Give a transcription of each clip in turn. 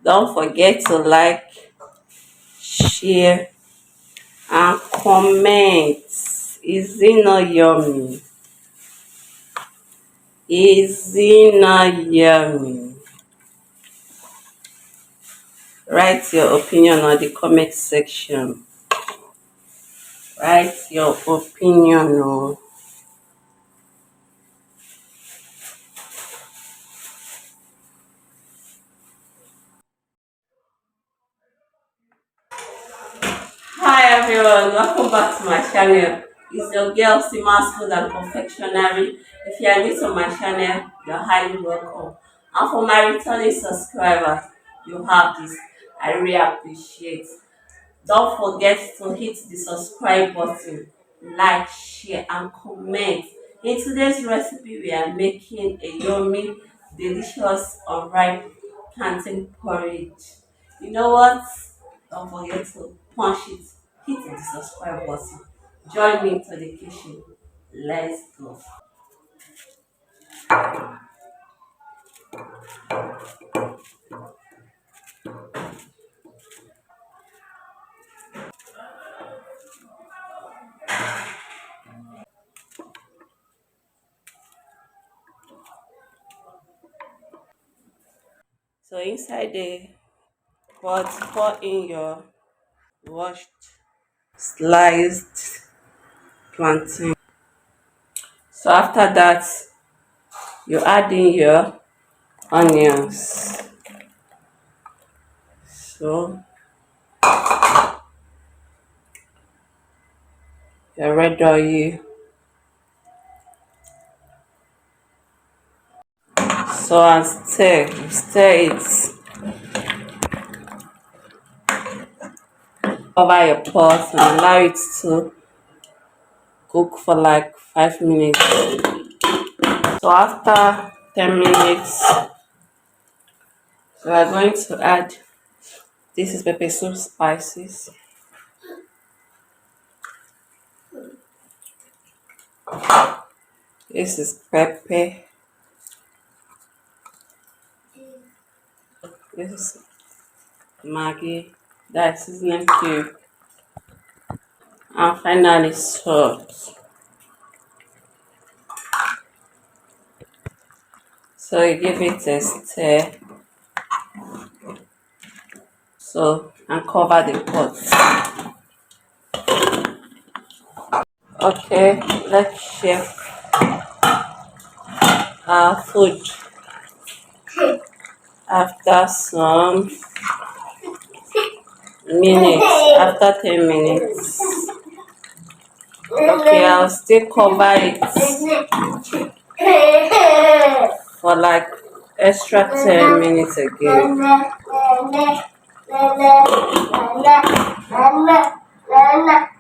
Don't forget to like, share, and comment. Is it not yummy? Is it not yummy? Write your opinion on the comment section. Write your opinion. Oh. Hi everyone, welcome back to my channel. It's your girl Sima's Food and Confectionery. If you are new to my channel, you're highly welcome. And for my returning subscribers, you have this. I really appreciate. Don't forget to hit the subscribe button, like, share, and comment. In today's recipe, we are making a yummy, delicious, unripe plantain porridge. You know what? Don't forget to punch it, hit the subscribe button. Join me into the kitchen. Let's go. So inside the pot, pour in your washed, sliced plantain. So after that, you add in your onions. So your red oil. So and stir it. Cover your pot and allow it to cook for like 5 minutes. So after 10 minutes, we are going to add, this is pepper soup spices. This is pepper. This is Maggi. That's seasoning cube. And finally salt. So you give it a stir. So and cover the pot. Okay, let's check our food after some minutes, after 10 minutes. Okay, I'll still cover it for like extra 10 minutes again.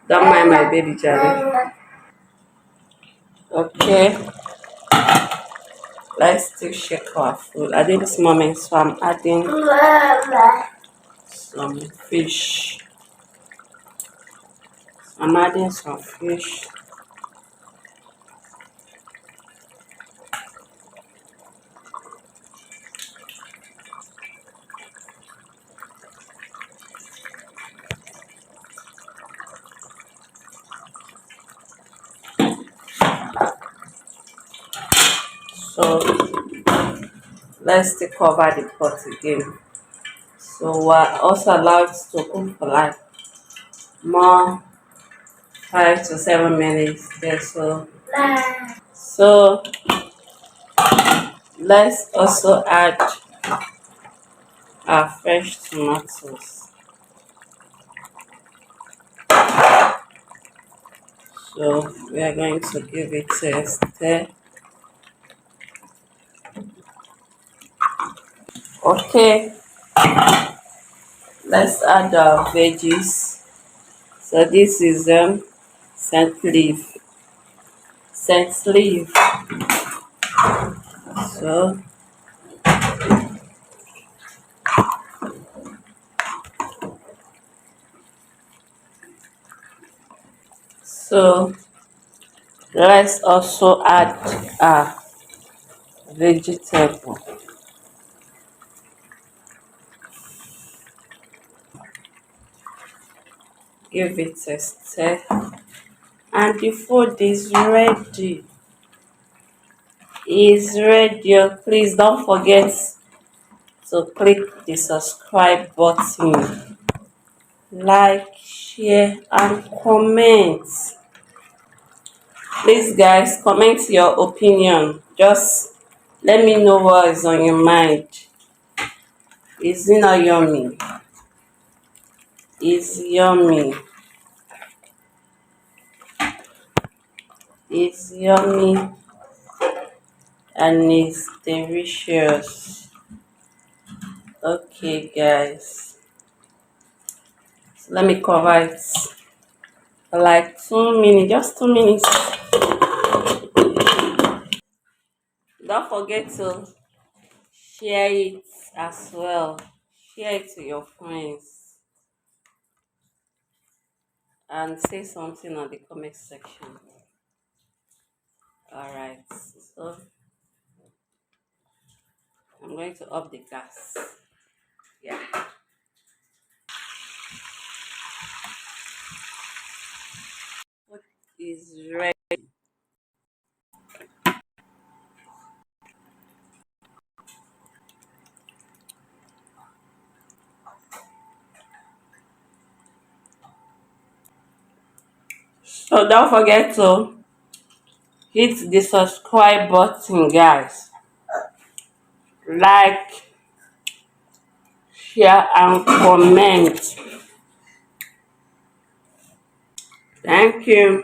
Don't mind my baby Charlie. Okay, let's still shake our food at this moment. So I'm adding some fish. I'm adding some fish. So let's still cover the pot again. So we're also allowed to cook for like more 5 to 7 minutes there. So let's also add our fresh tomatoes. So we are going to give it a stir. Okay, let's add our veggies. So this is scent leaf. Scent leaf. So so let's also add our vegetable. give it a stir, and the food is ready. Please don't forget to click the subscribe button, like, share, and comment. Please, guys, comment your opinion. Just let me know what is on your mind. Is it not yummy? It's yummy. It's yummy and it's delicious. Okay, guys. So let me cover it for like 2 minutes, just 2 minutes. Don't forget to share it as well. Share it to your friends and say something on the comment section. Alright, so I'm going to up the gas. Yeah. Food is ready. So don't forget to hit the subscribe button, guys. Like, share, and comment. Thank you.